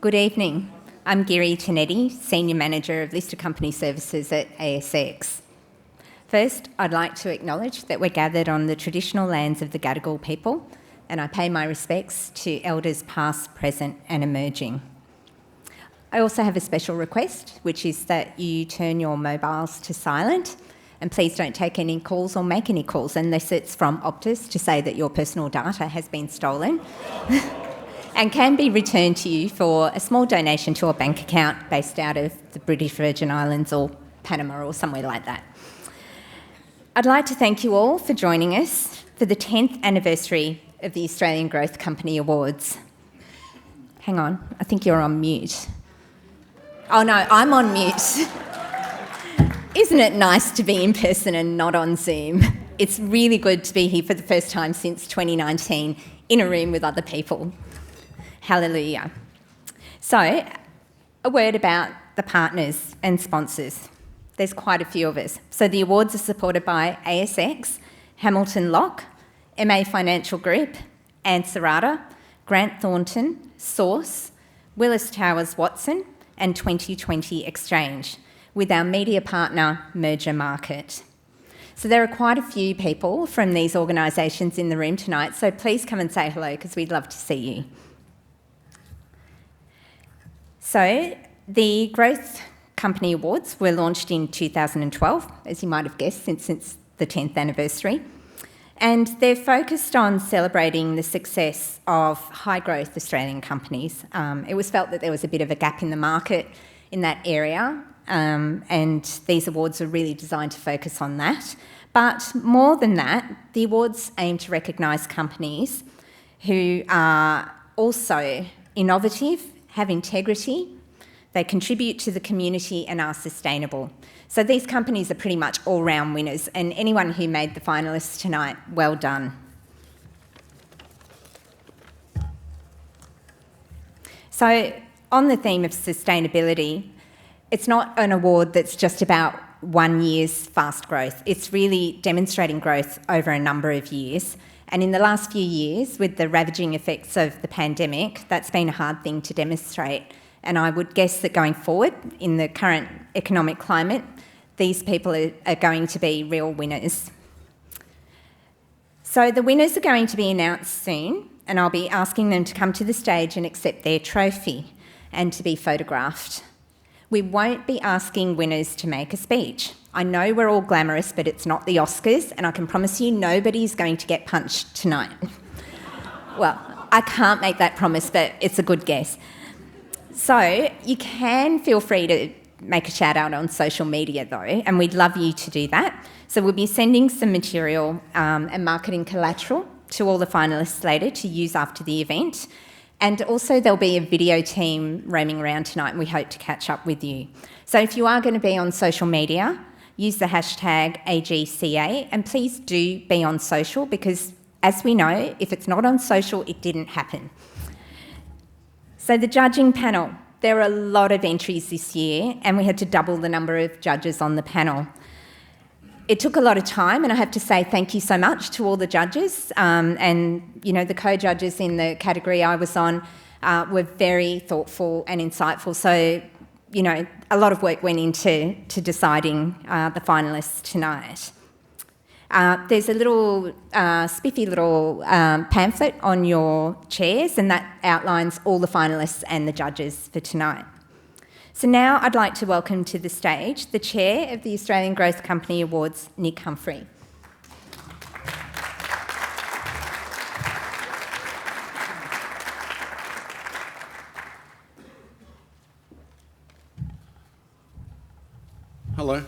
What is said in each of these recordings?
Good evening. I'm Giri Tanetti, Senior Manager of Listed Company Services at ASX. First, I'd like to acknowledge that we're gathered on the traditional lands of the Gadigal people, and I pay my respects to elders past, present and emerging. I also have a special request, which is that you turn your mobiles to silent, and please don't take any calls or make any calls unless it's from Optus to say that your personal data has been stolen. And can be returned to you for a small donation to a bank account based out of the British Virgin Islands or Panama or somewhere like that. I'd like to thank you all for joining us for the 10th anniversary of the Australian Growth Company Awards. Hang on, I think you're on mute. Oh no, I'm on mute. Isn't it nice to be in person and not on Zoom? It's really good to be here for the first time since 2019 in a room with other people. Hallelujah. So, a word about the partners and sponsors. There's quite a few of us. So the awards are supported by ASX, Hamilton Locke, MA Financial Group, Ansarada, Grant Thornton, Source, Willis Towers Watson and 2020 Exchange, with our media partner Merger Market. So there are quite a few people from these organisations in the room tonight, so please come and say hello because we'd love to see you. So, the Growth Company Awards were launched in 2012, as you might have guessed, since the 10th anniversary, and they're focused on celebrating the success of high-growth Australian companies. It was felt that there was a bit of a gap in the market in that area, and these awards are really designed to focus on that. But more than that, the awards aim to recognise companies who are also innovative, have integrity, they contribute to the community and are sustainable. So these companies are pretty much all-round winners, and anyone who made the finalists tonight, well done. So on the theme of sustainability, it's not an award that's just about 1 year's fast growth. It's really demonstrating growth over a number of years. And in the last few years, with the ravaging effects of the pandemic, that's been a hard thing to demonstrate. And I would guess that going forward, in the current economic climate, these people are going to be real winners. So the winners are going to be announced soon, and I'll be asking them to come to the stage and accept their trophy and to be photographed. We won't be asking winners to make a speech. I know we're all glamorous, but it's not the Oscars, and I can promise you nobody's going to get punched tonight. Well, I can't make that promise, but it's a good guess. So you can feel free to make a shout out on social media though, and we'd love you to do that. So we'll be sending some material and marketing collateral to all the finalists later to use after the event. And also there'll be a video team roaming around tonight, and we hope to catch up with you. So if you are going to be on social media, use the hashtag AGCA, and please do be on social because, as we know, if it's not on social, it didn't happen. So the judging panel, there are a lot of entries this year, and we had to double the number of judges on the panel. It took a lot of time, and I have to say thank you so much to all the judges, and the co-judges in the category I was on were very thoughtful and insightful. So, a lot of work went into deciding the finalists tonight. There's a little spiffy little pamphlet on your chairs, and that outlines all the finalists and the judges for tonight. So now I'd like to welcome to the stage the Chair of the Australian Growth Company Awards, Nick Humphrey. Hello,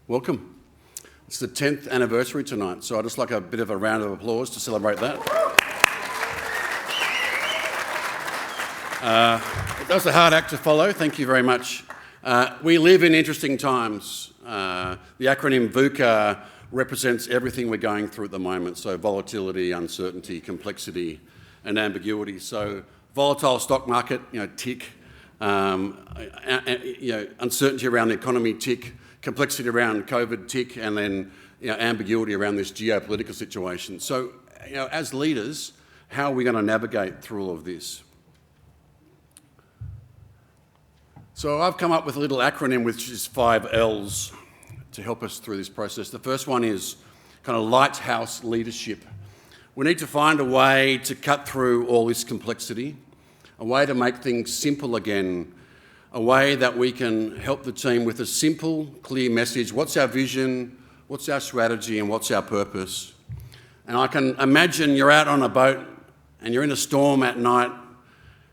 welcome. It's the 10th anniversary tonight, so I'd just like a bit of a round of applause to celebrate that. That was a hard act to follow, thank you very much. We live in interesting times. The acronym VUCA represents everything we're going through at the moment, so volatility, uncertainty, complexity and ambiguity. So volatile stock market, tick, uncertainty around the economy, tick, complexity around COVID, tick, and then ambiguity around this geopolitical situation. So, as leaders, how are we going to navigate through all of this? So I've come up with a little acronym which is 5 L's to help us through this process. The first one is kind of lighthouse leadership. We need to find a way to cut through all this complexity, a way to make things simple again, a way that we can help the team with a simple, clear message. What's our vision? What's our strategy? And what's our purpose? And I can imagine you're out on a boat and you're in a storm at night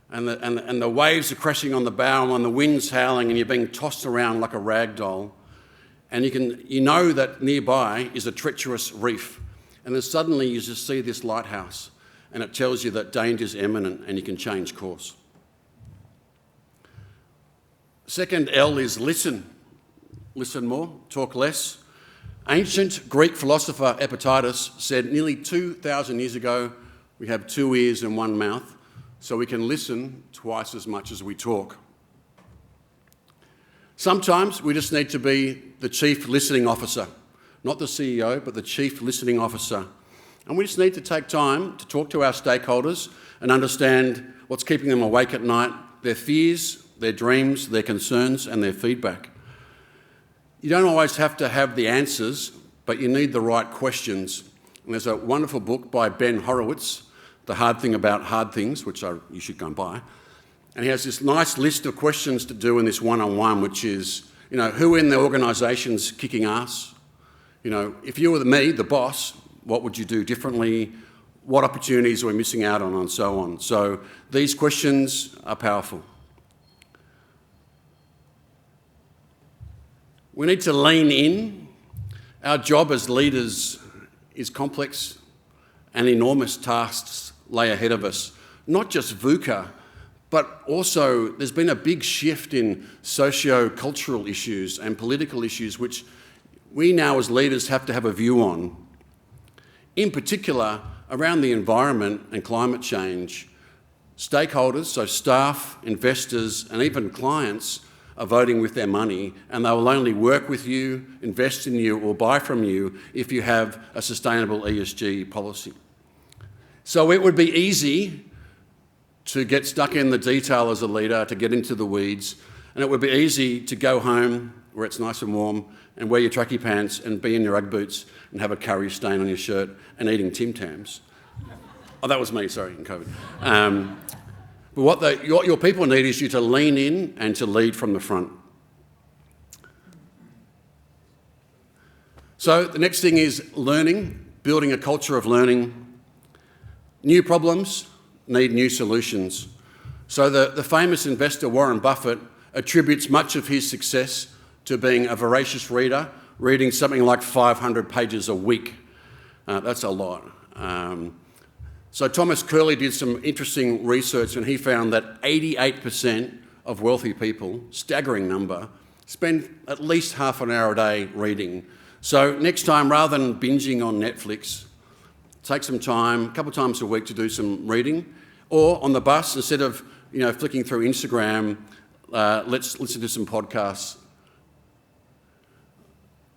and the waves are crashing on the bow and the wind's howling and you're being tossed around like a rag doll. And you know that nearby is a treacherous reef. And then suddenly you just see this lighthouse and it tells you that danger's imminent and you can change course. Second L is listen. Listen more, talk less. Ancient Greek philosopher Epictetus said nearly 2,000 years ago, we have 2 ears and 1 mouth, so we can listen twice as much as we talk. Sometimes we just need to be the chief listening officer, not the CEO, but the chief listening officer. And we just need to take time to talk to our stakeholders and understand what's keeping them awake at night, their fears, their dreams, their concerns, and their feedback. You don't always have to have the answers, but you need the right questions. And there's a wonderful book by Ben Horowitz, The Hard Thing About Hard Things, which you should go and buy. And he has this nice list of questions to do in this one-on-one, which is, who in the organisation's kicking ass? If you were me, the boss, what would you do differently? What opportunities are we missing out on, and so on. So these questions are powerful. We need to lean in. Our job as leaders is complex and enormous tasks lay ahead of us. Not just VUCA, but also there's been a big shift in socio-cultural issues and political issues which we now as leaders have to have a view on. In particular, around the environment and climate change, stakeholders, so staff, investors, and even clients are voting with their money, and they will only work with you, invest in you, or buy from you if you have a sustainable ESG policy. So it would be easy to get stuck in the detail as a leader, to get into the weeds, and it would be easy to go home where it's nice and warm and wear your trackie pants and be in your Ugg boots and have a curry stain on your shirt and eating Tim Tams. Oh, that was me, sorry, in COVID. But what your people need is you to lean in and to lead from the front. So the next thing is learning, building a culture of learning. New problems need new solutions. So the famous investor Warren Buffett attributes much of his success to being a voracious reader, reading something like 500 pages a week. That's a lot. So Thomas Curley did some interesting research and he found that 88% of wealthy people, staggering number, spend at least half an hour a day reading. So next time, rather than binging on Netflix, take some time, a couple of times a week to do some reading. Or on the bus, instead of flicking through Instagram, let's listen to some podcasts.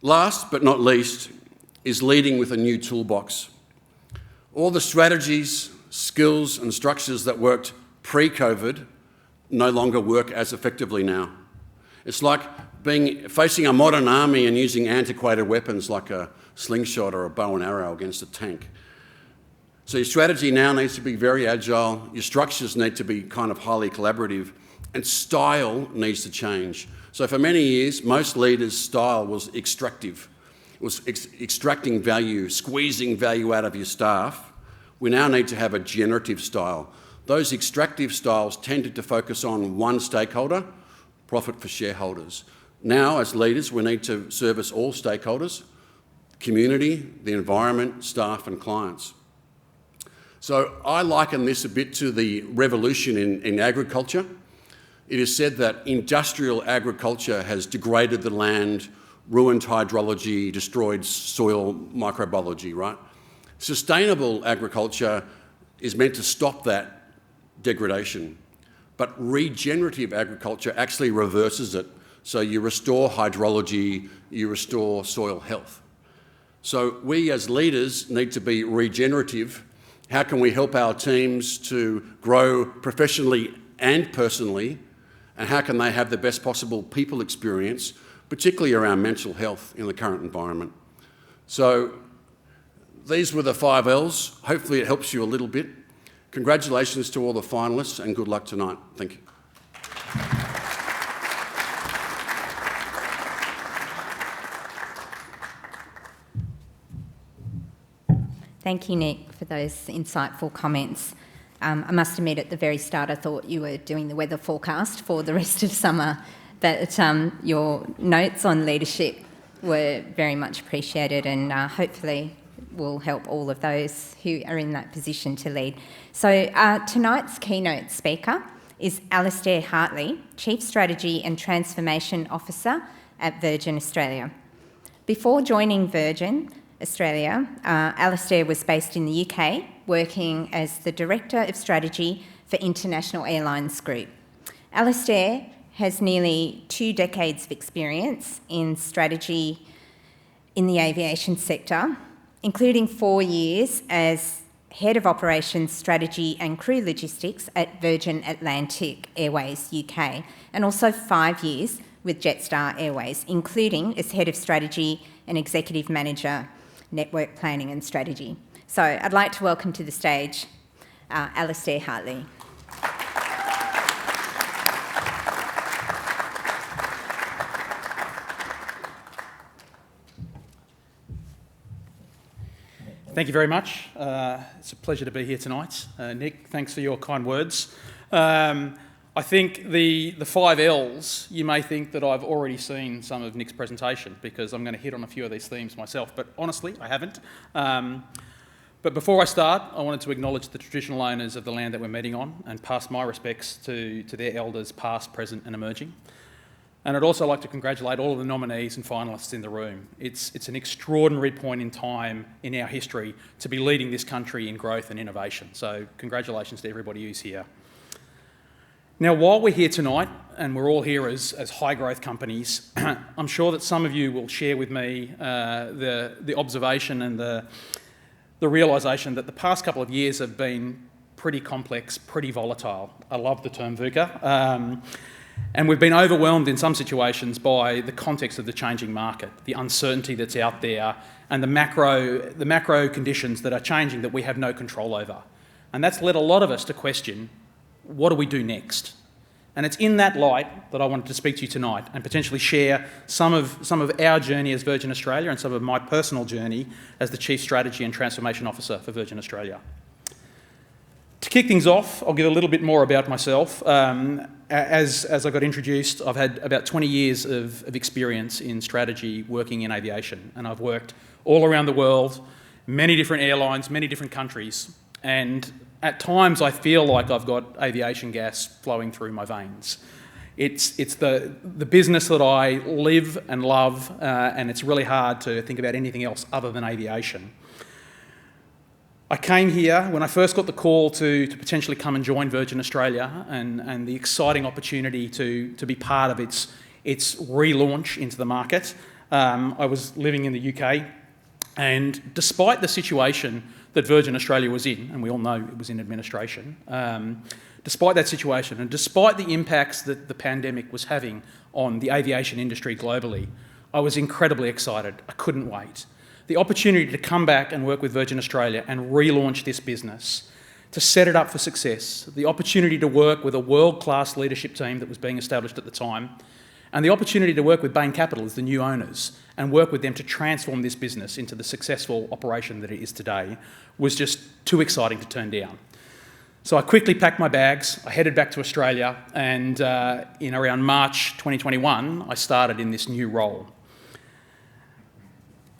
Last but not least is leading with a new toolbox. All the strategies, skills and structures that worked pre-COVID no longer work as effectively now. It's like facing a modern army and using antiquated weapons like a slingshot or a bow and arrow against a tank. So your strategy now needs to be very agile, your structures need to be kind of highly collaborative, and style needs to change. So for many years, most leaders' style was extractive. It was extracting value, squeezing value out of your staff. We now need to have a generative style. Those extractive styles tended to focus on one stakeholder, profit for shareholders. Now, as leaders, we need to service all stakeholders, community, the environment, staff and clients. So I liken this a bit to the revolution in agriculture. It is said that industrial agriculture has degraded the land, ruined hydrology, destroyed soil microbiology, right? Sustainable agriculture is meant to stop that degradation, but regenerative agriculture actually reverses it. So you restore hydrology, you restore soil health. So we as leaders need to be regenerative. How can we help our teams to grow professionally and personally and how can they have the best possible people experience, particularly around mental health in the current environment. So these were the 5 Ls. Hopefully it helps you a little bit. Congratulations to all the finalists and good luck tonight. Thank you. Thank you, Nick, for those insightful comments. I must admit, at the very start, I thought you were doing the weather forecast for the rest of summer, but your notes on leadership were very much appreciated and hopefully will help all of those who are in that position to lead. So tonight's keynote speaker is Alastair Hartley, Chief Strategy and Transformation Officer at Virgin Australia. Before joining Virgin Australia, Alastair was based in the UK, working as the Director of Strategy for International Airlines Group. Alastair has nearly 2 decades of experience in strategy in the aviation sector, including 4 years as Head of Operations, Strategy and Crew Logistics at Virgin Atlantic Airways UK, and also 5 years with Jetstar Airways, including as Head of Strategy and Executive Manager, Network Planning and Strategy. So I'd like to welcome to the stage Alastair Hartley. Thank you very much. It's a pleasure to be here tonight. Nick, thanks for your kind words. I think the 5 Ls, you may think that I've already seen some of Nick's presentation because I'm going to hit on a few of these themes myself, but honestly, I haven't. But before I start, I wanted to acknowledge the traditional owners of the land that we're meeting on and pass my respects to their elders past, present and emerging. And I'd also like to congratulate all of the nominees and finalists in the room. It's an extraordinary point in time in our history to be leading this country in growth and innovation. So congratulations to everybody who's here. Now, while we're here tonight, and we're all here as high growth companies, I'm sure that some of you will share with me the observation and the realisation that the past couple of years have been pretty complex, pretty volatile. I love the term VUCA. And we've been overwhelmed in some situations by the context of the changing market, the uncertainty that's out there, and the macro conditions that are changing that we have no control over. And that's led a lot of us to question, what do we do next? And it's in that light that I wanted to speak to you tonight and potentially share some of our journey as Virgin Australia and some of my personal journey as the Chief Strategy and Transformation Officer for Virgin Australia. To kick things off, I'll give a little bit more about myself. As I got introduced, I've had about 20 years of experience in strategy working in aviation, and I've worked all around the world, many different airlines, many different countries, and at times I feel like I've got aviation gas flowing through my veins. It's the business that I live and love, and it's really hard to think about anything else other than aviation. I came here when I first got the call to potentially come and join Virgin Australia and the exciting opportunity to be part of its relaunch into the market. I was living in the UK, and despite the situation that Virgin Australia was in, and we all know it was in administration, despite that situation and despite the impacts that the pandemic was having on the aviation industry globally, I was incredibly excited. I couldn't wait. The opportunity to come back and work with Virgin Australia and relaunch this business, to set it up for success, the opportunity to work with a world-class leadership team that was being established at the time, and the opportunity to work with Bain Capital as the new owners and work with them to transform this business into the successful operation that it is today was just too exciting to turn down. So I quickly packed my bags, I headed back to Australia, and in around March 2021, I started in this new role.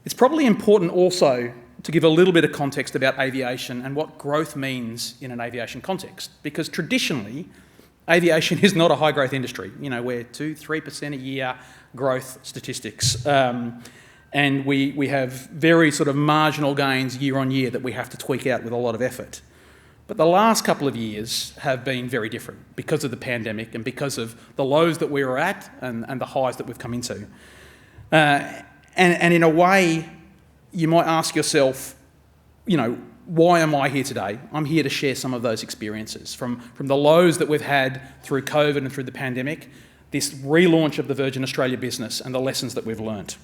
It's probably important also to give a little bit of context about aviation and what growth means in an aviation context, because traditionally, aviation is not a high growth industry. You know, we're 2-3% a year growth statistics. And we have very sort of marginal gains year on year that we have to tweak out with a lot of effort. But the last couple of years have been very different because of the pandemic and because of the lows that we were at and the highs that we've come into. And in a way, you might ask yourself, you know, why am I here today? I'm here to share some of those experiences from the lows that we've had through COVID and through the pandemic, this relaunch of the Virgin Australia business and the lessons that we've learnt.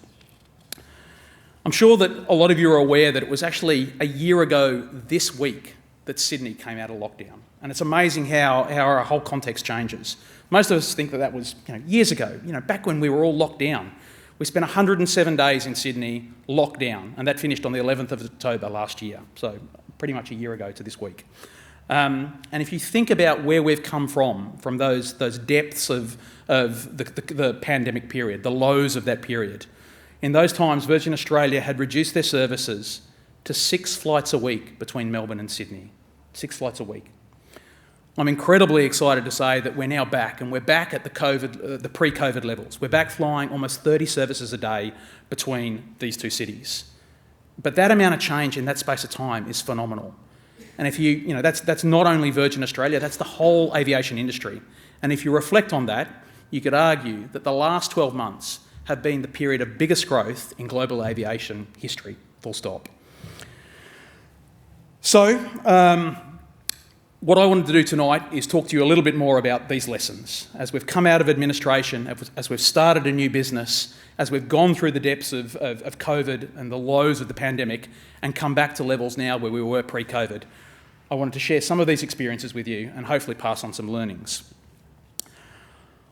I'm sure that a lot of you are aware that it was actually a year ago this week that Sydney came out of lockdown. And it's amazing how our whole context changes. Most of us think that was years ago, back when we were all locked down. We spent 107 days in Sydney locked down, and that finished on the 11th of October last year, so pretty much a year ago to this week. And if you think about where we've come from those depths of the pandemic period, the lows of that period, in those times Virgin Australia had reduced their services to 6 flights a week between Melbourne and Sydney. 6 flights a week. I'm incredibly excited to say that we're now back, and we're back at the pre-COVID levels. We're back flying almost 30 services a day between these two cities. But that amount of change in that space of time is phenomenal. And if that's not only Virgin Australia, that's the whole aviation industry. And if you reflect on that, you could argue that the last 12 months have been the period of biggest growth in global aviation history, full stop. So, what I wanted to do tonight is talk to you a little bit more about these lessons. As we've come out of administration, as we've started a new business, as we've gone through the depths of COVID and the lows of the pandemic and come back to levels now where we were pre-COVID, I wanted to share some of these experiences with you and hopefully pass on some learnings.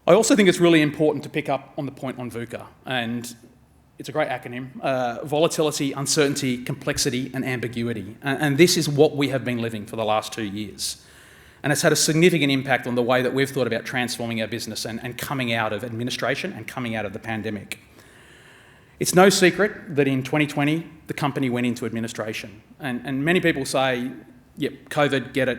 I also think it's really important to pick up on the point on VUCA, and it's a great acronym, volatility, uncertainty, complexity and ambiguity. And this is what we have been living for the last 2 years. And it's had a significant impact on the way that we've thought about transforming our business and coming out of administration and coming out of the pandemic. It's no secret that in 2020, the company went into administration. And many people say, yep, COVID, get it.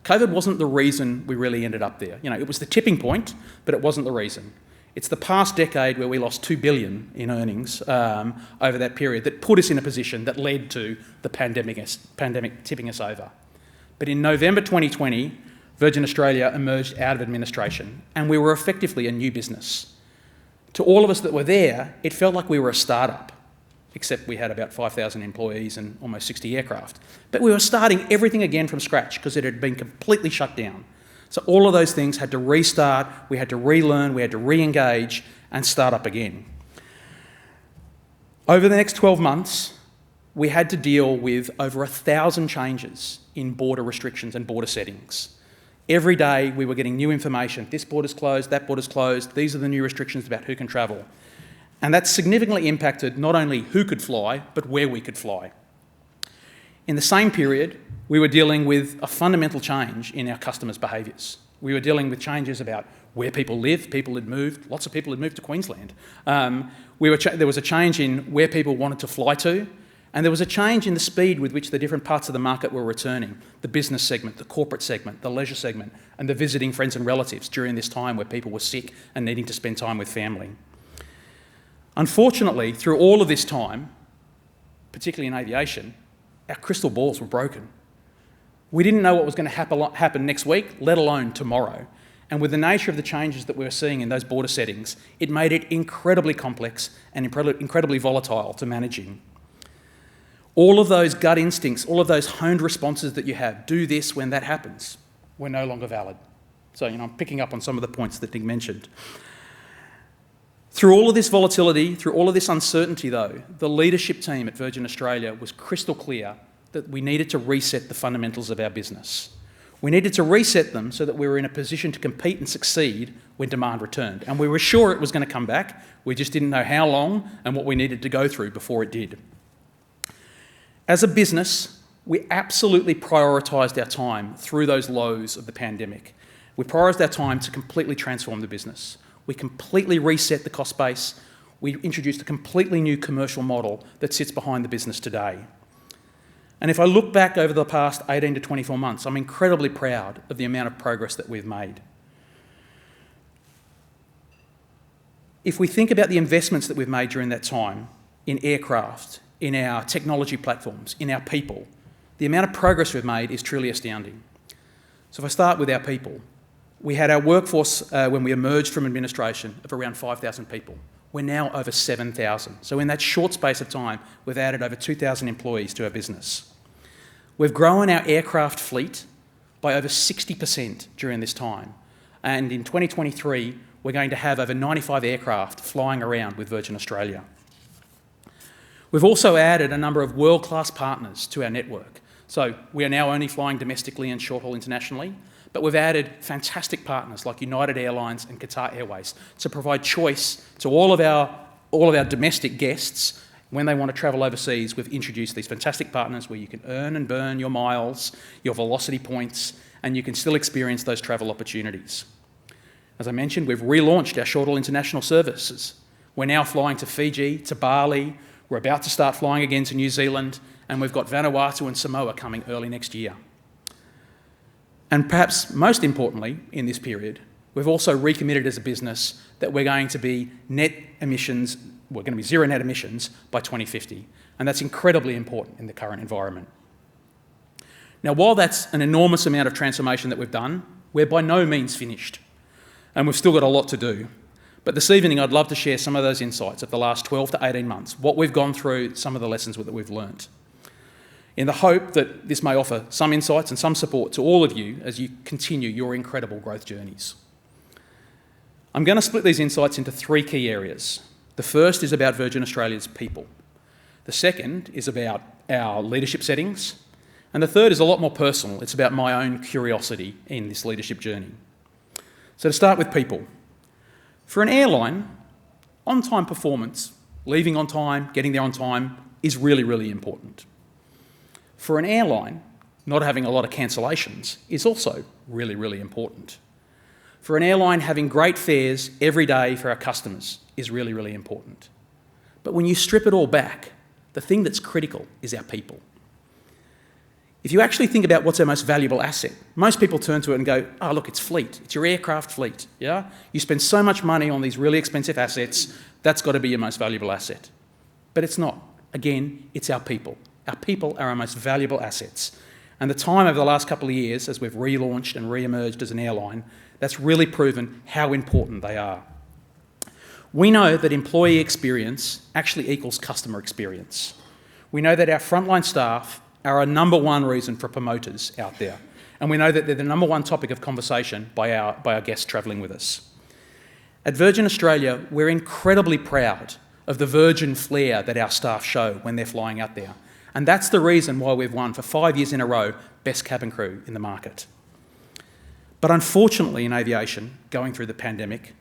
COVID wasn't the reason we really ended up there. It was the tipping point, but it wasn't the reason. It's the past decade where we lost $2 billion in earnings over that period that put us in a position that led to the pandemic tipping us over. But in November 2020, Virgin Australia emerged out of administration and we were effectively a new business. To all of us that were there, it felt like we were a startup, except we had about 5,000 employees and almost 60 aircraft. But we were starting everything again from scratch because it had been completely shut down. So all of those things had to restart, we had to relearn, we had to re-engage and start up again. Over the next 12 months, we had to deal with over 1,000 changes in border restrictions and border settings. Every day we were getting new information. This border's closed, that border's closed, these are the new restrictions about who can travel. And that significantly impacted not only who could fly, but where we could fly. In the same period, we were dealing with a fundamental change in our customers' behaviours. We were dealing with changes about where people live. People had moved. Lots of people had moved to Queensland. There was a change in where people wanted to fly to, and there was a change in the speed with which the different parts of the market were returning. The business segment, the corporate segment, the leisure segment, and the visiting friends and relatives during this time where people were sick and needing to spend time with family. Unfortunately, through all of this time, particularly in aviation, our crystal balls were broken. We didn't know what was going to happen next week, let alone tomorrow. And with the nature of the changes that we were seeing in those border settings, it made it incredibly complex and incredibly volatile to managing. All of those gut instincts, all of those honed responses that you have, do this when that happens, were no longer valid. So, I'm picking up on some of the points that Nick mentioned. Through all of this volatility, through all of this uncertainty though, the leadership team at Virgin Australia was crystal clear that we needed to reset the fundamentals of our business. We needed to reset them so that we were in a position to compete and succeed when demand returned. And we were sure it was going to come back. We just didn't know how long and what we needed to go through before it did. As a business, we absolutely prioritised our time through those lows of the pandemic. We prioritised our time to completely transform the business. We completely reset the cost base. We introduced a completely new commercial model that sits behind the business today. And if I look back over the past 18 to 24 months, I'm incredibly proud of the amount of progress that we've made. If we think about the investments that we've made during that time in aircraft, in our technology platforms, in our people, the amount of progress we've made is truly astounding. So if I start with our people, we had our workforce when we emerged from administration of around 5,000 people. We're now over 7,000. So in that short space of time, we've added over 2,000 employees to our business. We've grown our aircraft fleet by over 60% during this time. And in 2023, we're going to have over 95 aircraft flying around with Virgin Australia. We've also added a number of world-class partners to our network. So we are now only flying domestically and short-haul internationally, but we've added fantastic partners like United Airlines and Qatar Airways to provide choice to all of our domestic guests. When they want to travel overseas, we've introduced these fantastic partners where you can earn and burn your miles, your Velocity points, and you can still experience those travel opportunities. As I mentioned, we've relaunched our short-haul international services. We're now flying to Fiji, to Bali. We're about to start flying again to New Zealand, and we've got Vanuatu and Samoa coming early next year. And perhaps most importantly in this period, we've also recommitted as a business that we're going to be zero net emissions by 2050. And that's incredibly important in the current environment. Now, while that's an enormous amount of transformation that we've done, we're by no means finished. And we've still got a lot to do. But this evening, I'd love to share some of those insights of the last 12 to 18 months, what we've gone through, some of the lessons that we've learnt, in the hope that this may offer some insights and some support to all of you as you continue your incredible growth journeys. I'm going to split these insights into three key areas. The first is about Virgin Australia's people. The second is about our leadership settings. And the third is a lot more personal. It's about my own curiosity in this leadership journey. So to start with people. For an airline, on-time performance, leaving on time, getting there on time, is really, really important. For an airline, not having a lot of cancellations is also really, really important. For an airline, having great fares every day for our customers is really, really important. But when you strip it all back, the thing that's critical is our people. If you actually think about what's our most valuable asset, most people turn to it and go, oh, look, it's fleet. It's your aircraft fleet, yeah? You spend so much money on these really expensive assets, that's got to be your most valuable asset. But it's not. Again, it's our people. Our people are our most valuable assets. And the time over the last couple of years, as we've relaunched and re-emerged as an airline, that's really proven how important they are. We know that employee experience actually equals customer experience. We know that our frontline staff are our number one reason for promoters out there. And we know that they're the number one topic of conversation by our guests travelling with us. At Virgin Australia, we're incredibly proud of the Virgin flair that our staff show when they're flying out there. And that's the reason why we've won for 5 years in a row Best Cabin Crew in the market. But unfortunately in aviation, going through the pandemic,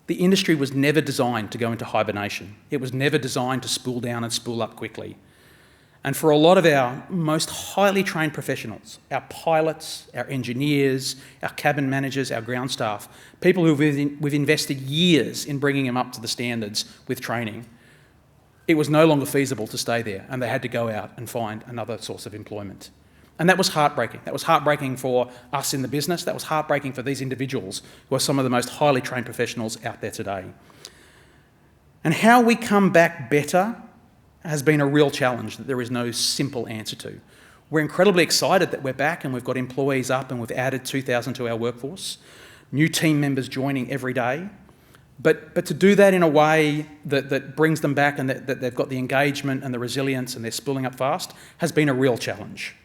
the industry was never designed to go into hibernation. It was never designed to spool down and spool up quickly. And for a lot of our most highly trained professionals, our pilots, our engineers, our cabin managers, our ground staff, people who we've invested years in bringing them up to the standards with training, it was no longer feasible to stay there, and they had to go out and find another source of employment. And that was heartbreaking. That was heartbreaking for us in the business. That was heartbreaking for these individuals who are some of the most highly trained professionals out there today. And how we come back better has been a real challenge that there is no simple answer to. We're incredibly excited that we're back and we've got employees up and we've added 2,000 to our workforce, new team members joining every day. But to do that in a way that brings them back and that they've got the engagement and the resilience and they're spooling up fast has been a real challenge.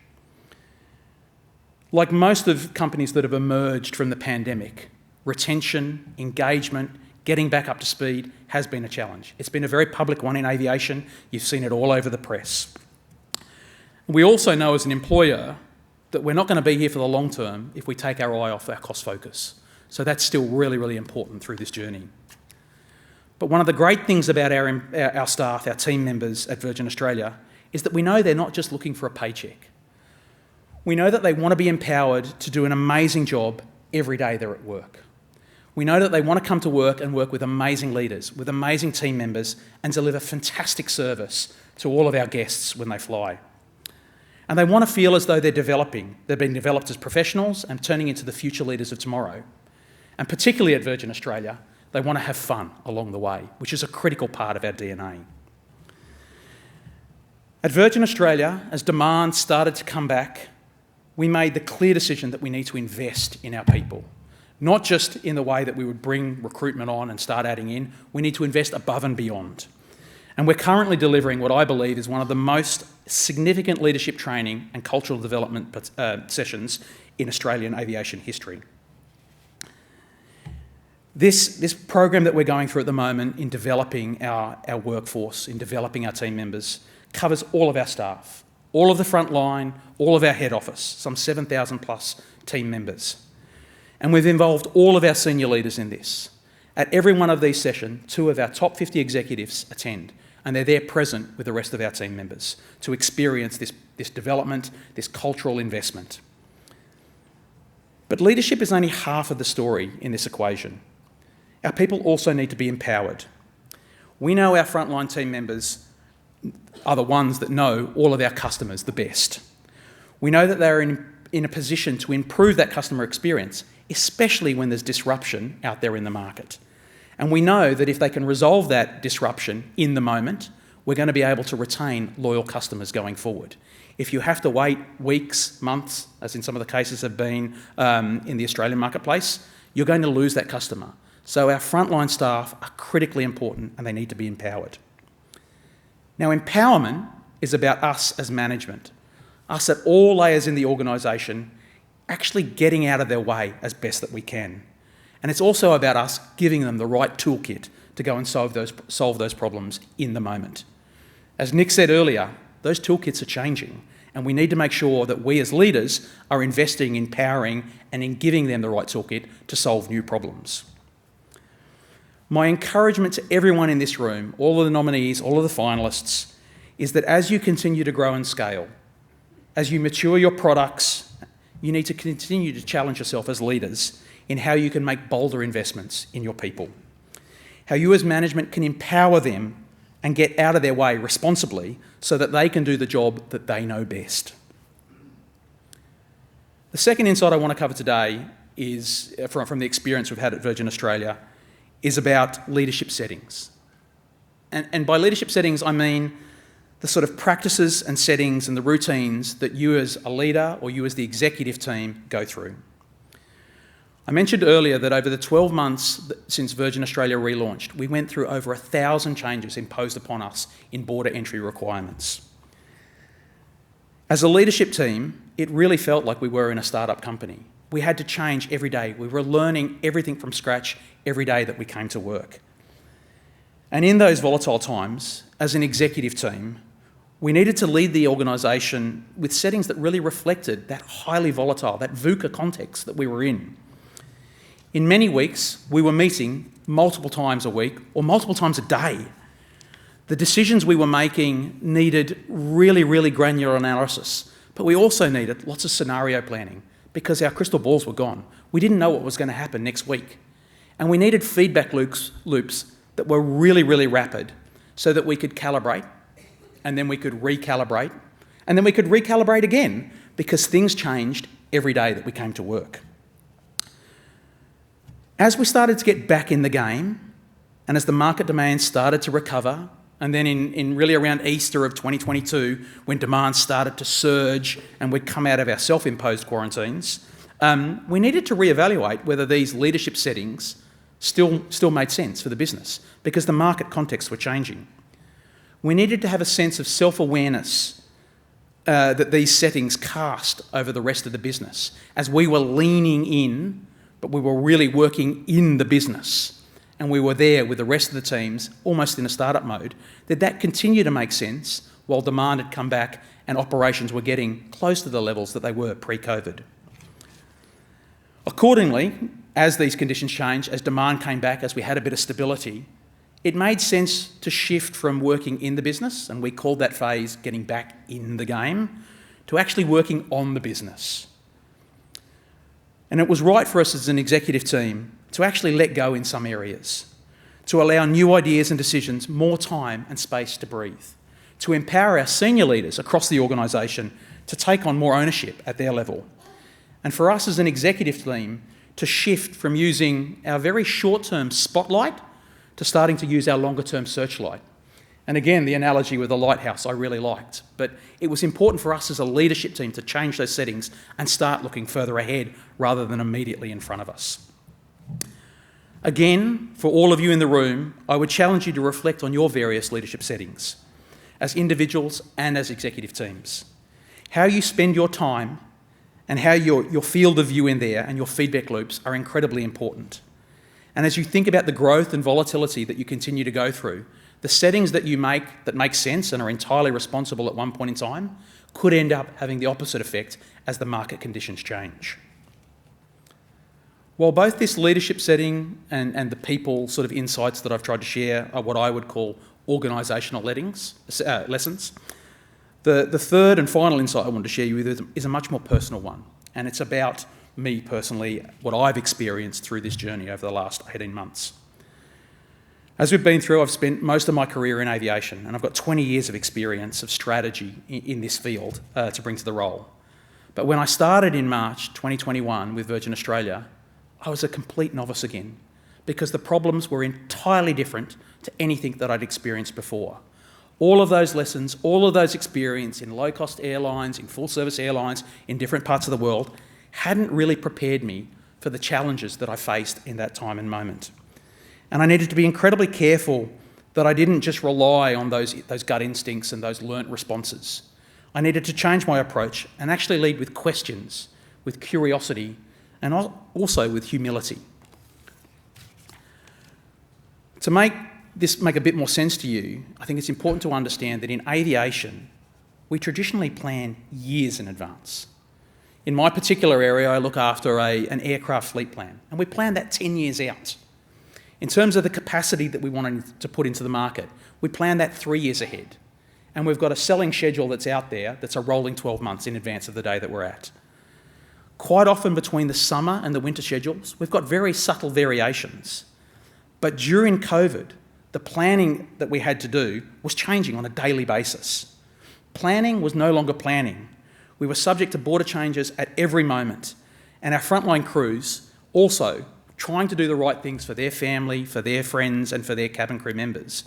Like most of companies that have emerged from the pandemic, retention, engagement, getting back up to speed has been a challenge. It's been a very public one in aviation. You've seen it all over the press. We also know as an employer that we're not going to be here for the long term if we take our eye off our cost focus. So that's still really, really important through this journey. But one of the great things about our staff, our team members at Virgin Australia, is that we know they're not just looking for a paycheck. We know that they want to be empowered to do an amazing job every day they're at work. We know that they want to come to work and work with amazing leaders, with amazing team members, and deliver fantastic service to all of our guests when they fly. And they want to feel as though they're being developed as professionals and turning into the future leaders of tomorrow. And particularly at Virgin Australia, they want to have fun along the way, which is a critical part of our DNA. At Virgin Australia, as demand started to come back, we made the clear decision that we need to invest in our people. Not just in the way that we would bring recruitment on and start adding in, we need to invest above and beyond. And we're currently delivering what I believe is one of the most significant leadership training and cultural development sessions in Australian aviation history. This program that we're going through at the moment in developing our workforce, in developing our team members, covers all of our staff, all of the front line, all of our head office, some 7,000 plus team members. And we've involved all of our senior leaders in this. At every one of these sessions, 2 of our top 50 executives attend, and they're there present with the rest of our team members to experience this development, this cultural investment. But leadership is only half of the story in this equation. Our people also need to be empowered. We know our frontline team members are the ones that know all of our customers the best. We know that they're in a position to improve that customer experience, especially when there's disruption out there in the market. And we know that if they can resolve that disruption in the moment, we're going to be able to retain loyal customers going forward. If you have to wait weeks, months, as in some of the cases have been in the Australian marketplace, you're going to lose that customer. So our frontline staff are critically important and they need to be empowered. Now, empowerment is about us as management, us at all layers in the organisation actually getting out of their way as best that we can. And it's also about us giving them the right toolkit to go and solve those problems in the moment. As Nick said earlier, those toolkits are changing, and we need to make sure that we as leaders are investing in empowering and in giving them the right toolkit to solve new problems. My encouragement to everyone in this room, all of the nominees, all of the finalists, is that as you continue to grow and scale, as you mature your products, you need to continue to challenge yourself as leaders in how you can make bolder investments in your people, how you as management can empower them and get out of their way responsibly so that they can do the job that they know best. The second insight I want to cover today is, from the experience we've had at Virgin Australia, is about leadership settings. And by leadership settings, I mean the sort of practices and settings and the routines that you as a leader or you as the executive team go through. I mentioned earlier that over the 12 months since Virgin Australia relaunched, we went through over 1,000 changes imposed upon us in border entry requirements. As a leadership team, it really felt like we were in a startup company. We had to change every day. We were learning everything from scratch every day that we came to work. And in those volatile times, as an executive team, we needed to lead the organisation with settings that really reflected that highly volatile, that VUCA context that we were in. In many weeks, we were meeting multiple times a week or multiple times a day. The decisions we were making needed really, really granular analysis, but we also needed lots of scenario planning because our crystal balls were gone. We didn't know what was going to happen next week. And we needed feedback loops that were really, really rapid so that we could calibrate, and then we could recalibrate, and then we could recalibrate again because things changed every day that we came to work. As we started to get back in the game, and as the market demand started to recover, and then in really around Easter of 2022, when demand started to surge and we'd come out of our self-imposed quarantines, we needed to reevaluate whether these leadership settings still made sense for the business because the market contexts were changing. We needed to have a sense of self-awareness that these settings cast over the rest of the business as we were leaning in, but we were really working in the business. And we were there with the rest of the teams, almost in a startup mode, that continued to make sense while demand had come back and operations were getting close to the levels that they were pre-COVID. Accordingly, as these conditions changed, as demand came back, as we had a bit of stability, it made sense to shift from working in the business, and we called that phase getting back in the game, to actually working on the business. And it was right for us as an executive team to actually let go in some areas, to allow new ideas and decisions more time and space to breathe, to empower our senior leaders across the organisation to take on more ownership at their level, and for us as an executive team to shift from using our very short-term spotlight to starting to use our longer-term searchlight. And again, the analogy with the lighthouse I really liked, but it was important for us as a leadership team to change those settings and start looking further ahead rather than immediately in front of us. Again, for all of you in the room, I would challenge you to reflect on your various leadership settings, as individuals and as executive teams. How you spend your time and how your field of view in there and your feedback loops are incredibly important. And as you think about the growth and volatility that you continue to go through, the settings that you make that make sense and are entirely responsible at one point in time could end up having the opposite effect as the market conditions change. While both this leadership setting and the people sort of insights that I've tried to share are what I would call organisational lessons, the third and final insight I want to share with you is a much more personal one, and it's about me personally, what I've experienced through this journey over the last 18 months. As we've been through, I've spent most of my career in aviation, and I've got 20 years of experience of strategy in this field to bring to the role. But when I started in March 2021 with Virgin Australia, I was a complete novice again, because the problems were entirely different to anything that I'd experienced before. All of those lessons, all of those experience in low-cost airlines, in full-service airlines, in different parts of the world, hadn't really prepared me for the challenges that I faced in that time and moment. And I needed to be incredibly careful that I didn't just rely on those gut instincts and those learnt responses. I needed to change my approach and actually lead with questions, with curiosity, and also with humility. To make this make a bit more sense to you, I think it's important to understand that in aviation, we traditionally plan years in advance. In my particular area, I look after an aircraft fleet plan, and we plan that 10 years out. In terms of the capacity that we want to put into the market, we plan that 3 years ahead. And we've got a selling schedule that's out there that's a rolling 12 months in advance of the day that we're at. Quite often between the summer and the winter schedules, we've got very subtle variations. But during COVID, the planning that we had to do was changing on a daily basis. Planning was no longer planning. We were subject to border changes at every moment. And our frontline crews also trying to do the right things for their family, for their friends, and for their cabin crew members,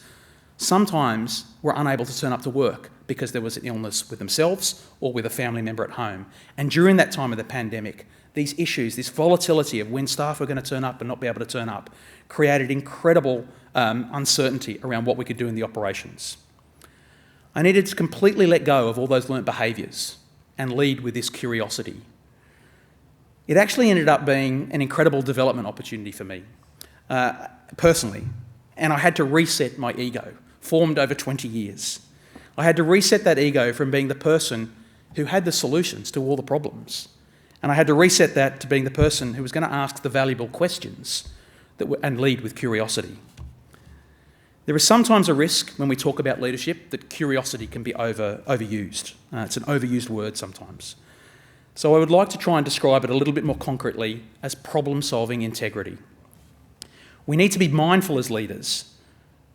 sometimes were unable to turn up to work because there was an illness with themselves or with a family member at home. And during that time of the pandemic, these issues, this volatility of when staff were going to turn up and not be able to turn up, created incredible uncertainty around what we could do in the operations. I needed to completely let go of all those learnt behaviours and lead with this curiosity. It actually ended up being an incredible development opportunity for me, personally, and I had to reset my ego, formed over 20 years. I had to reset that ego from being the person who had the solutions to all the problems, and I had to reset that to being the person who was going to ask the valuable questions and lead with curiosity. There is sometimes a risk when we talk about leadership that curiosity can be overused. It's an overused word sometimes. So I would like to try and describe it a little bit more concretely as problem-solving integrity. We need to be mindful as leaders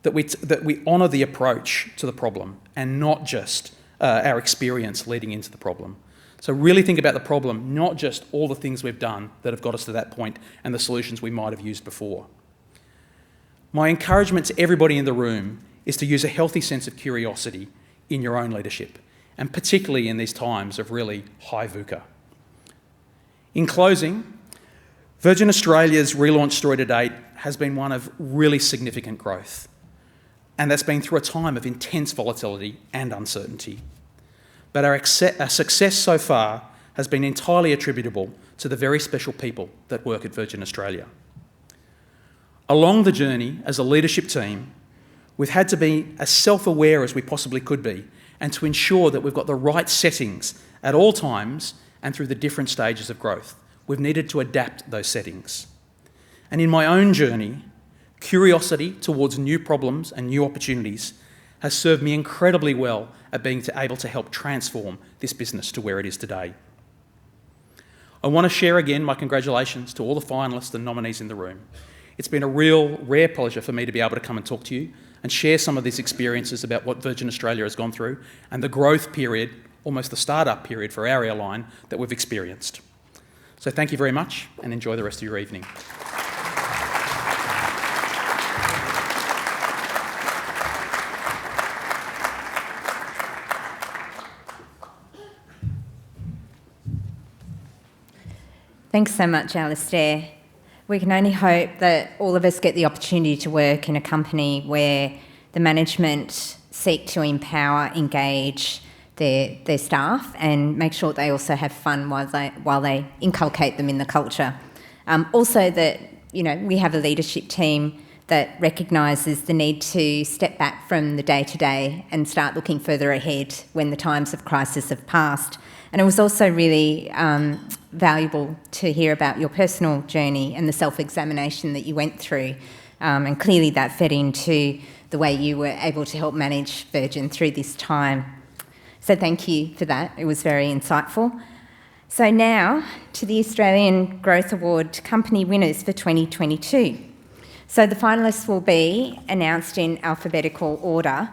that we honour the approach to the problem and not just our experience leading into the problem. So really think about the problem, not just all the things we've done that have got us to that point and the solutions we might have used before. My encouragement to everybody in the room is to use a healthy sense of curiosity in your own leadership, and particularly in these times of really high VUCA. In closing, Virgin Australia's relaunch story to date has been one of really significant growth, and that's been through a time of intense volatility and uncertainty. But our success so far has been entirely attributable to the very special people that work at Virgin Australia. Along the journey as a leadership team, we've had to be as self-aware as we possibly could be, and to ensure that we've got the right settings at all times and through the different stages of growth. We've needed to adapt those settings. And in my own journey, curiosity towards new problems and new opportunities has served me incredibly well at being able to help transform this business to where it is today. I want to share again my congratulations to all the finalists and nominees in the room. It's been a real rare pleasure for me to be able to come and talk to you and share some of these experiences about what Virgin Australia has gone through and the growth period, almost the start-up period for our airline that we've experienced. So thank you very much and enjoy the rest of your evening. Thanks so much, Alistair. We can only hope that all of us get the opportunity to work in a company where the management seek to empower, engage their staff and make sure they also have fun while they inculcate them in the culture. Also that, we have a leadership team that recognises the need to step back from the day-to-day and start looking further ahead when the times of crisis have passed. And it was also really valuable to hear about your personal journey and the self-examination that you went through. And clearly that fed into the way you were able to help manage Virgin through this time. So thank you for that. It was very insightful. So now to the Australian Growth Award company winners for 2022. So the finalists will be announced in alphabetical order.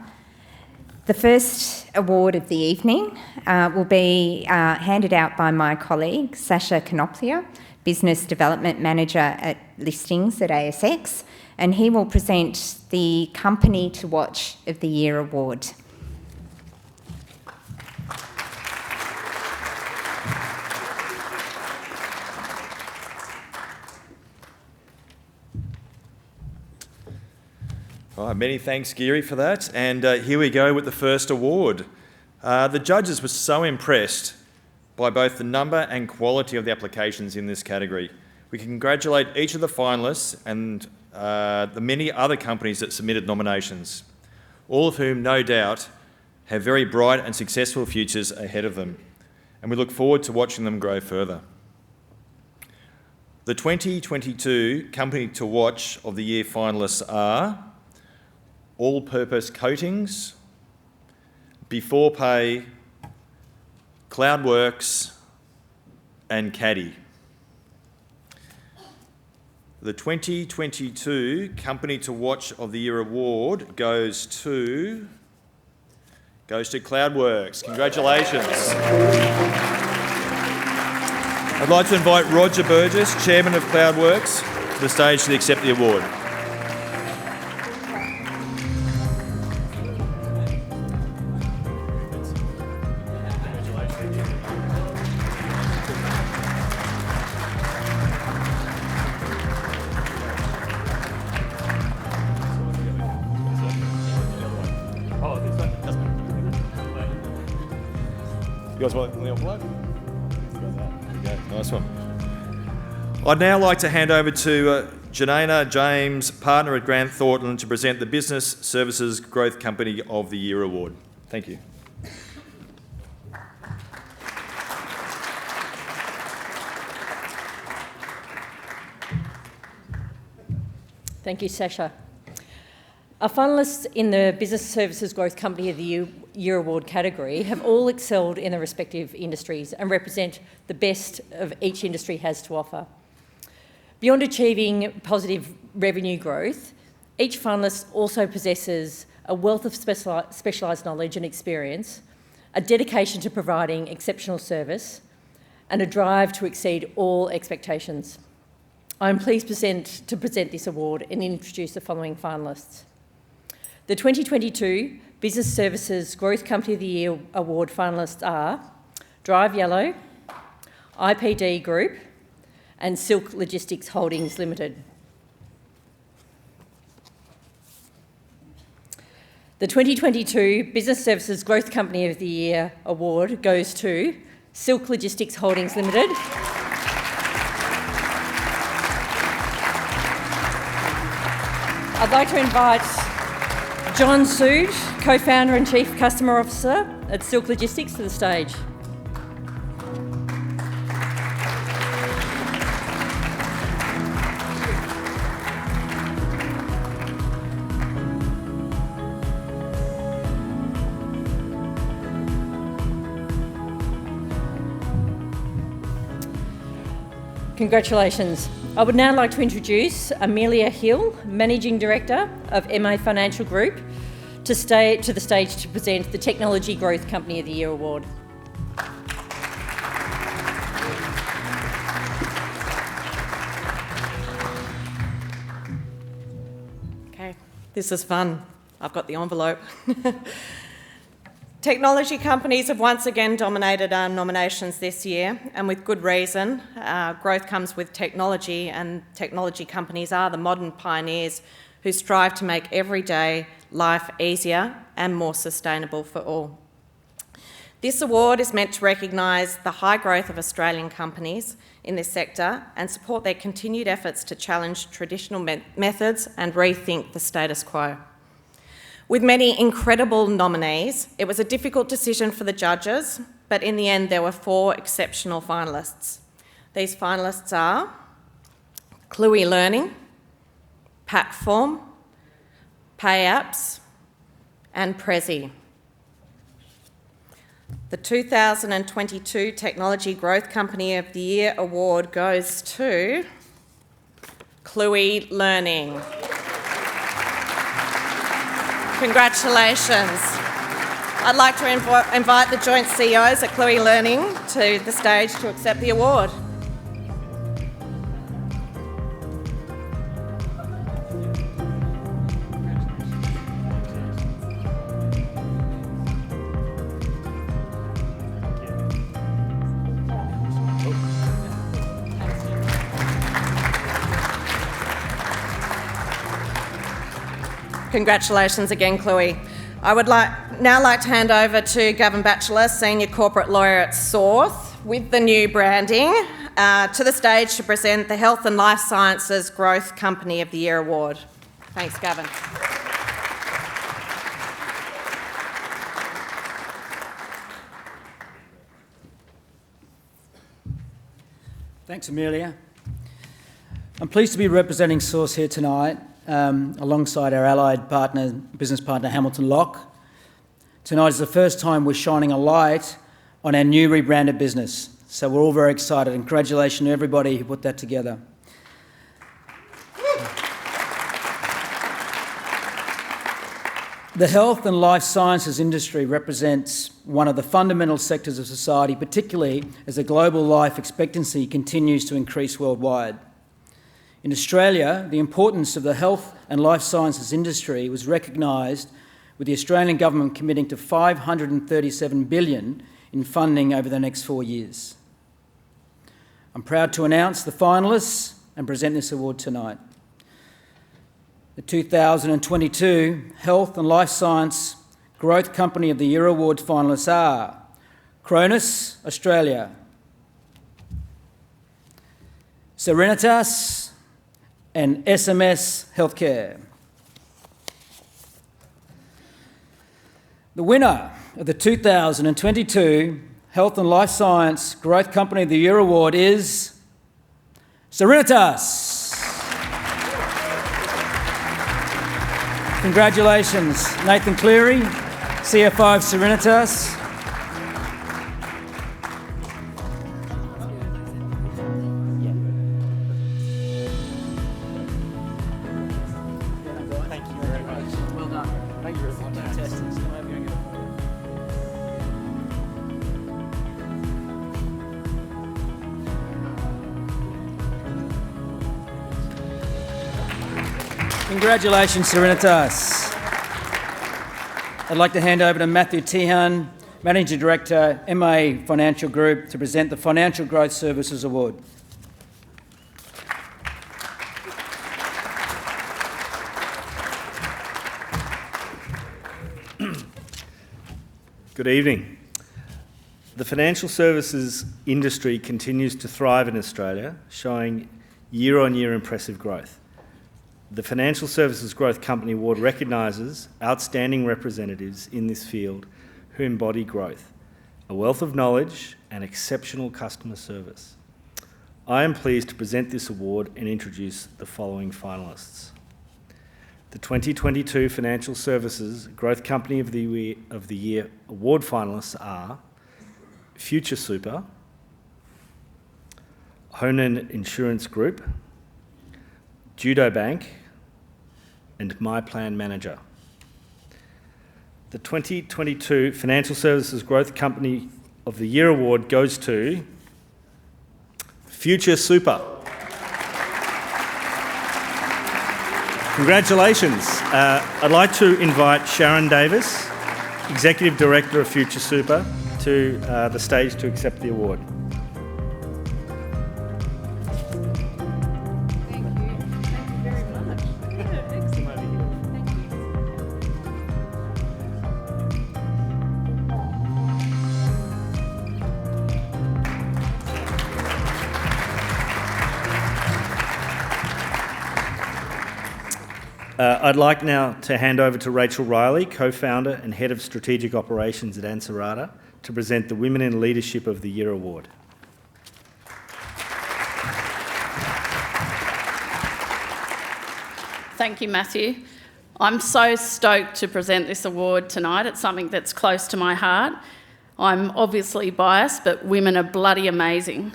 The first award of the evening will be handed out by my colleague, Sasha Canoplia, Business Development Manager at Listings at ASX, and he will present the Company to Watch of the Year award. All right, many thanks, Geary, for that. And here we go with the first award. The judges were so impressed by both the number and quality of the applications in this category. We congratulate each of the finalists and the many other companies that submitted nominations, all of whom, no doubt, have very bright and successful futures ahead of them. And we look forward to watching them grow further. The 2022 Company to Watch of the Year finalists are All Purpose Coatings, Before Pay, Cloudworks, and Caddy. The 2022 Company to Watch of the Year award goes to Cloudworks. Congratulations. I'd like to invite Roger Burgess, Chairman of Cloudworks, to the stage to accept the award. You guys want the envelope? There you go. Nice one. I'd now like to hand over to Janana James, partner at Grant Thornton, to present the Business Services Growth Company of the Year award. Thank you. Thank you, Sasha. Our finalists in the Business Services Growth Company of the Year award category have all excelled in their respective industries and represent the best of each industry has to offer. Beyond achieving positive revenue growth, each finalist also possesses a wealth of specialised knowledge and experience, a dedication to providing exceptional service, and a drive to exceed all expectations. I'm pleased to present this award and introduce the following finalists. The 2022 Business Services Growth Company of the Year award finalists are Drive Yellow, IPD Group, and Silk Logistics Holdings Limited. The 2022 Business Services Growth Company of the Year award goes to Silk Logistics Holdings Limited. I'd like to invite John Sood, Co-founder and Chief Customer Officer at Silk Logistics, to the stage. Congratulations. I would now like to introduce Amelia Hill, Managing Director of MA Financial Group, to the stage to present the Technology Growth Company of the Year award. Okay, this is fun. I've got the envelope. Technology companies have once again dominated our nominations this year, and with good reason. Growth comes with technology, and technology companies are the modern pioneers who strive to make everyday life easier and more sustainable for all. This award is meant to recognise the high growth of Australian companies in this sector and support their continued efforts to challenge traditional methods and rethink the status quo. With many incredible nominees, it was a difficult decision for the judges, but in the end there were 4 exceptional finalists. These finalists are Cluey Learning, Patform, PayApps and Prezi. The 2022 Technology Growth Company of the Year award goes to Cluey Learning. Congratulations. I'd like to invite the joint CEOs at Cluey Learning to the stage to accept the award. Congratulations again, Cluey. I would now like to hand over to Gavin Batchelor, Senior Corporate Lawyer at Sorth, with the new branding, to the stage to present the Health and Life Sciences Growth Company of the Year award. Thanks, Gavin. Thanks, Amelia. I'm pleased to be representing Source here tonight, alongside our allied partner, business partner Hamilton Locke. Tonight is the first time we're shining a light on our new rebranded business, so we're all very excited, and congratulations to everybody who put that together. The health and life sciences industry represents one of the fundamental sectors of society, particularly as the global life expectancy continues to increase worldwide. In Australia, the importance of the health and life sciences industry was recognised with the Australian government committing to $537 billion in funding over the next 4 years. I'm proud to announce the finalists and present this award tonight. The 2022 Health and Life Science Growth Company of the Year Award finalists are Cronus, Australia, Serenitas, and SMS Healthcare. The winner of the 2022 Health and Life Science Growth Company of the Year Award is Serenitas. Congratulations, Nathan Cleary, CFO of Serenitas. Congratulations, Serenitas. I'd like to hand over to Matthew Tehan, Managing Director, MA Financial Group, to present the Financial Growth Services Award. Good evening. The financial services industry continues to thrive in Australia, showing year-on-year impressive growth. The Financial Services Growth Company Award recognises outstanding representatives in this field who embody growth, a wealth of knowledge and exceptional customer service. I am pleased to present this award and introduce the following finalists. The 2022 Financial Services Growth Company of the Year award finalists are Future Super, Honan Insurance Group, Judo Bank, and My Plan Manager. The 2022 Financial Services Growth Company of the Year award goes to Future Super. Congratulations. I'd like to invite Sharon Davis Executive Director of Future Super, to the stage to accept the award. I'd like now to hand over to Rachel Riley, co-founder and head of strategic operations at Ansarada, to present the Women in Leadership of the Year award. Thank you, Matthew. I'm so stoked to present this award tonight. It's something that's close to my heart. I'm obviously biased, but women are bloody amazing.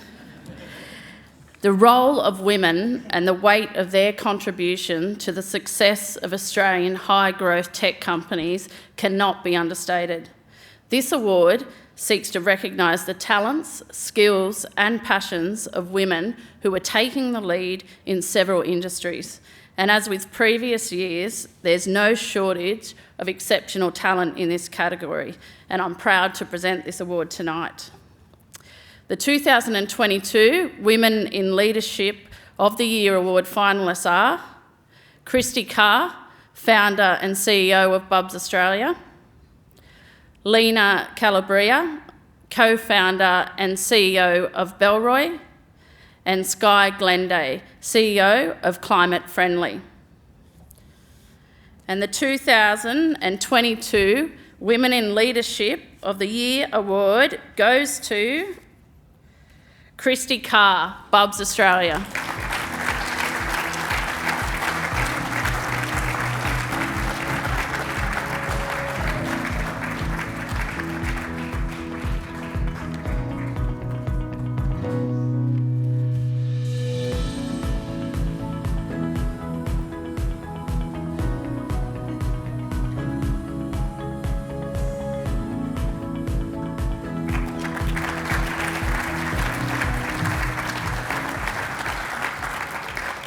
The role of women and the weight of their contribution to the success of Australian high-growth tech companies cannot be understated. This award seeks to recognise the talents, skills and passions of women who are taking the lead in several industries. And as with previous years, there's no shortage of exceptional talent in this category, and I'm proud to present this award tonight. The 2022 Women in Leadership of the Year Award finalists are Kristy Carr, founder and CEO of Bubs Australia; Lena Calabria, co-founder and CEO of Bellroy; and Skye Glenday, CEO of Climate Friendly. And the 2022 Women in Leadership of the Year Award goes to Kristy Carr, Bubs Australia.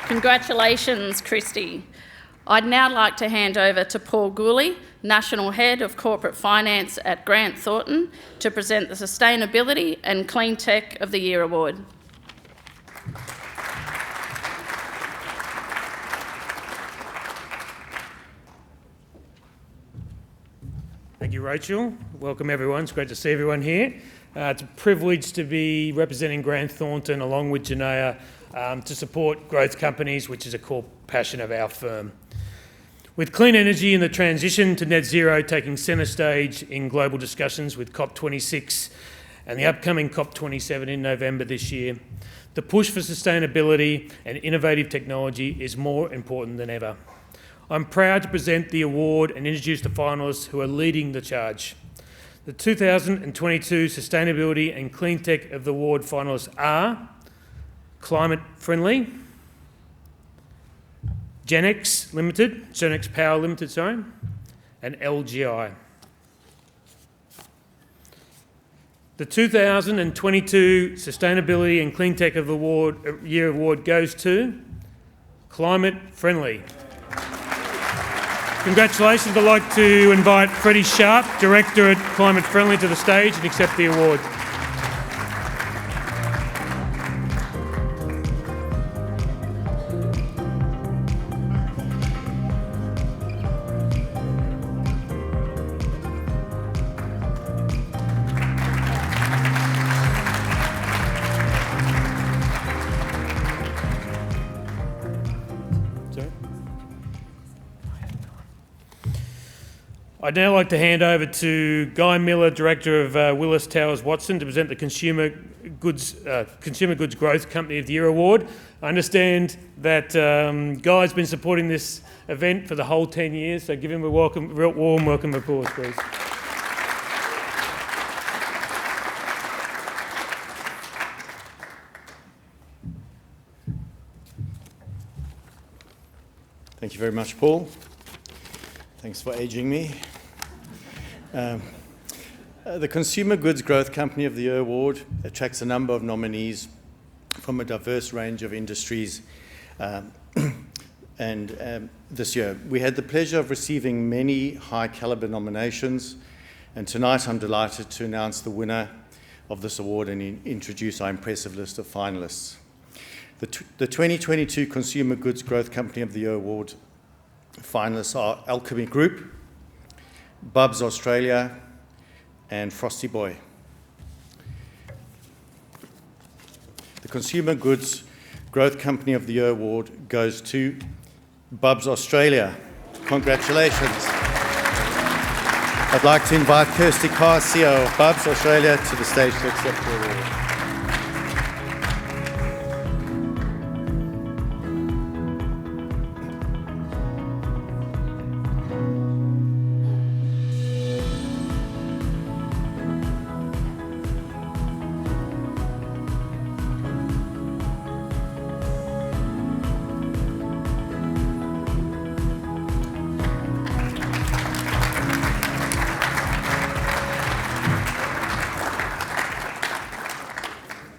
Congratulations, Kristy. I'd now like to hand over to Paul Gooley, National Head of Corporate Finance at Grant Thornton, to present the Sustainability and Clean Tech of the Year Award. Thank you, Rachel. Welcome, everyone. It's great to see everyone here. It's a privilege to be representing Grant Thornton along with Janaea to support growth companies, which is a core passion of our firm. With clean energy and the transition to net zero taking centre stage in global discussions with COP26 and the upcoming COP27 in November this year, the push for sustainability and innovative technology is more important than ever. I'm proud to present the award and introduce the finalists who are leading the charge. The 2022 Sustainability and Clean Tech of the Award finalists are Climate Friendly, Genex Limited, Genex Power Limited, and LGI. The 2022 Sustainability and Clean Tech of the Year Award goes to Climate Friendly. Congratulations. I'd like to invite Freddie Sharp, Director at Climate Friendly, to the stage and accept the award. I'd now like to hand over to Guy Miller, Director of Willis Towers Watson, to present the Consumer Goods Growth Company of the Year Award. I understand that Guy's been supporting this event for the whole 10 years, so give him a real warm welcome applause, please. Thank you very much, Paul. Thanks for ageing me. The Consumer Goods Growth Company of the Year Award attracts a number of nominees from a diverse range of industries. This year, we had the pleasure of receiving many high calibre nominations, And tonight I'm delighted to announce the winner of this award and introduce our impressive list of finalists. The 2022 Consumer Goods Growth Company of the Year Award finalists are Alchemy Group, Bubs Australia, and Frosty Boy. The Consumer Goods Growth Company of the Year Award goes to Bubs Australia. Congratulations. I'd like to invite Kirsty Carr, CEO of Bubs Australia, to the stage to accept the award.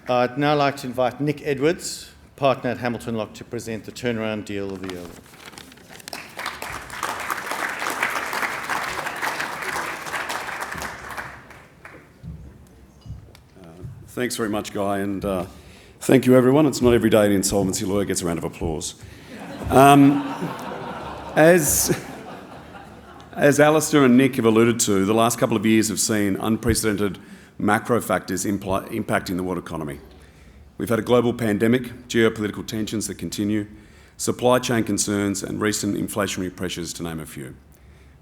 I'd now like to invite Nick Edwards, partner at Hamilton Locke, to present the Turnaround Deal of the Year. Thanks very much, Guy, and thank you, everyone. It's not every day an insolvency lawyer gets a round of applause. As Alistair and Nick have alluded to, the last couple of years have seen unprecedented macro factors impacting the world economy. We've had a global pandemic, geopolitical tensions that continue, supply chain concerns and recent inflationary pressures, to name a few.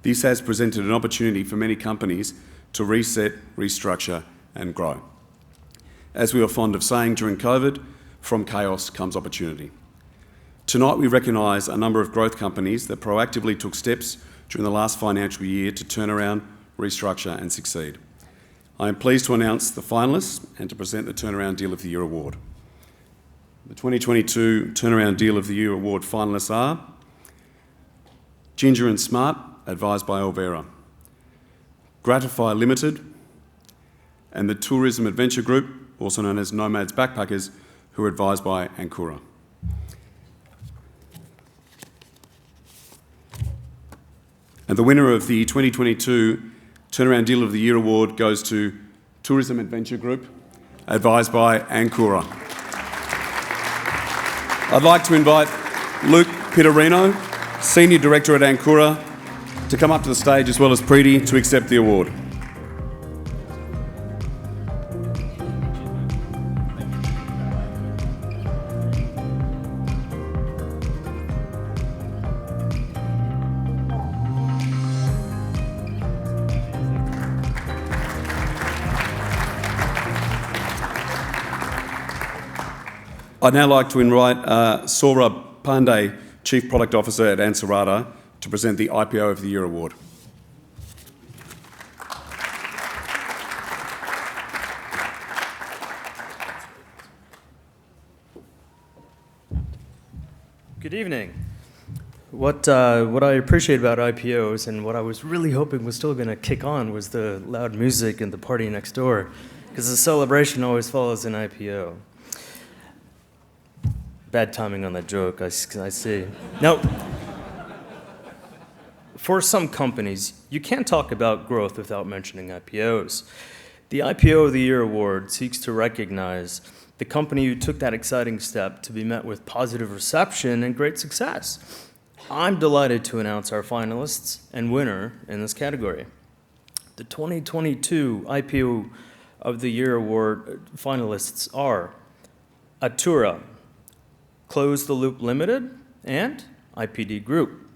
This has presented an opportunity for many companies to reset, restructure and grow. As we were fond of saying during COVID, from chaos comes opportunity. Tonight we recognise a number of growth companies that proactively took steps during the last financial year to turn around, restructure and succeed. I am pleased to announce the finalists and to present the Turnaround Deal of the Year Award. The 2022 Turnaround Deal of the Year Award finalists are Ginger and Smart, advised by Alvera, Gratify Limited, and the Tourism Adventure Group, also known as Nomads Backpackers, who are advised by Ancora. And the winner of the 2022 Turnaround Deal of the Year Award goes to Tourism Adventure Group, advised by Ancora. I'd like to invite Luke Pittarino, Senior Director at Ancora, to come up to the stage, as well as Preeti, to accept the award. I'd now like to invite Saurabh Pandey, Chief Product Officer at Ansarada, to present the IPO of the Year Award. Good evening. What I appreciate about IPOs, and what I was really hoping was still going to kick on, was the loud music and the party next door, because the celebration always follows an IPO. Bad timing on that joke, I see. Now, for some companies, you can't talk about growth without mentioning IPOs. The IPO of the Year Award seeks to recognize the company who took that exciting step to be met with positive reception and great success. I'm delighted to announce our finalists and winner in this category. The 2022 IPO of the Year Award finalists are Atura, Close the Loop Limited, and IPD Group.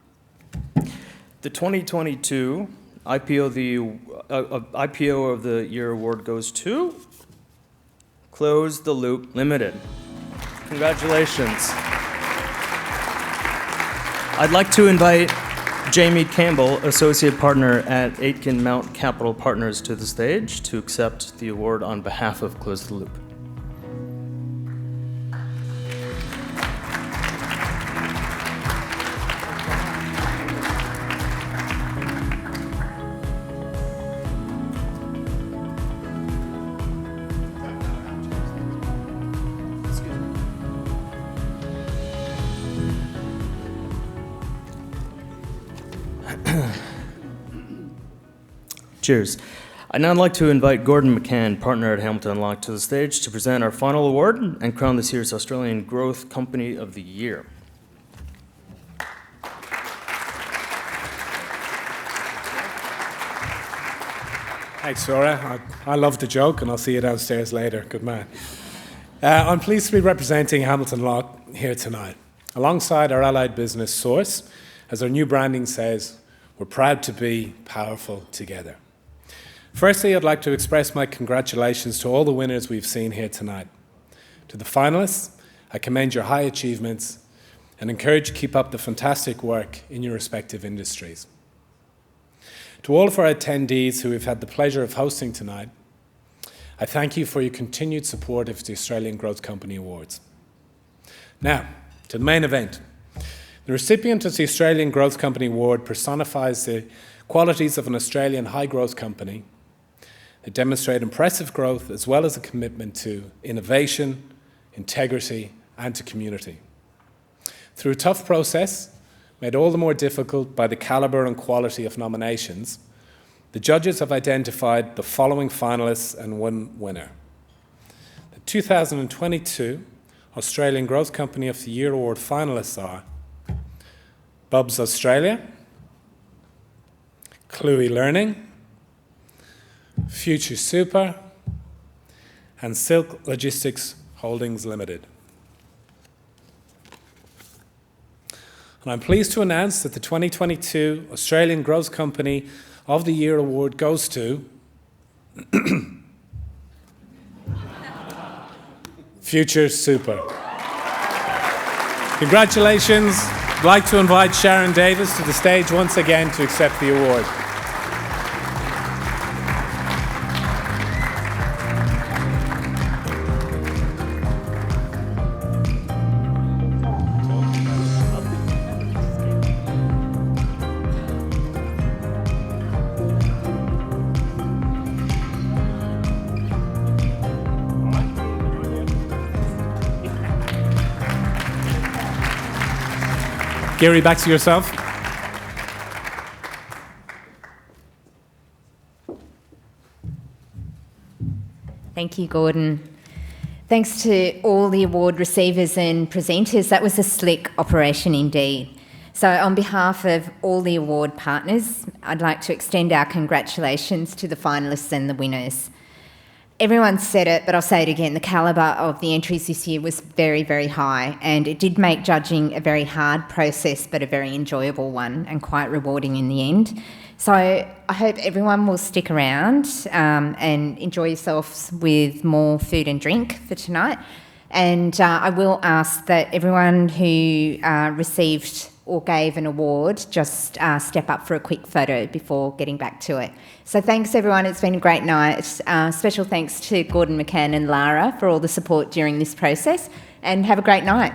The 2022 IPO of the Year Award goes to Close the Loop Limited. Congratulations. I'd like to invite Jamie Campbell, Associate Partner at Aitken Mount Capital Partners, to the stage to accept the award on behalf of Close the Loop. Cheers. I'd now like to invite Gordon McCann, partner at Hamilton Locke, to the stage to present our final award and crown this year's Australian Growth Company of the Year. Thanks, Sora. I love the joke, and I'll see you downstairs later. Good man. I'm pleased to be representing Hamilton Locke here tonight. Alongside our allied business Source, as our new branding says, we're proud to be powerful together. Firstly, I'd like to express my congratulations to all the winners we've seen here tonight. To the finalists, I commend your high achievements and encourage you to keep up the fantastic work in your respective industries. To all of our attendees who we've had the pleasure of hosting tonight, I thank you for your continued support of the Australian Growth Company Awards. Now, to the main event. The recipient of the Australian Growth Company Award personifies the qualities of an Australian high-growth company that demonstrate impressive growth as well as a commitment to innovation, integrity, and to community. Through a tough process, made all the more difficult by the calibre and quality of nominations, the judges have identified the following finalists and one winner. The 2022 Australian Growth Company of the Year Award finalists are Bubs Australia, Cluey Learning, Future Super, and Silk Logistics Holdings Limited. And I'm pleased to announce that the 2022 Australian Growth Company of the Year Award goes to Future Super. Congratulations. I'd like to invite Sharon Davis to the stage once again to accept the award. Gary, back to yourself. Thank you, Gordon. Thanks to all the award receivers and presenters. That was a slick operation indeed. So on behalf of all the award partners, I'd like to extend our congratulations to the finalists and the winners. Everyone said it, but I'll say it again, the calibre of the entries this year was very, very high, and it did make judging a very hard process, but a very enjoyable one and quite rewarding in the end. So I hope everyone will stick around and enjoy yourselves with more food and drink for tonight. And I will ask that everyone who received or gave an award just step up for a quick photo before getting back to it. So thanks everyone, it's been a great night. Special thanks to Gordon McCann and Lara for all the support during this process, and have a great night.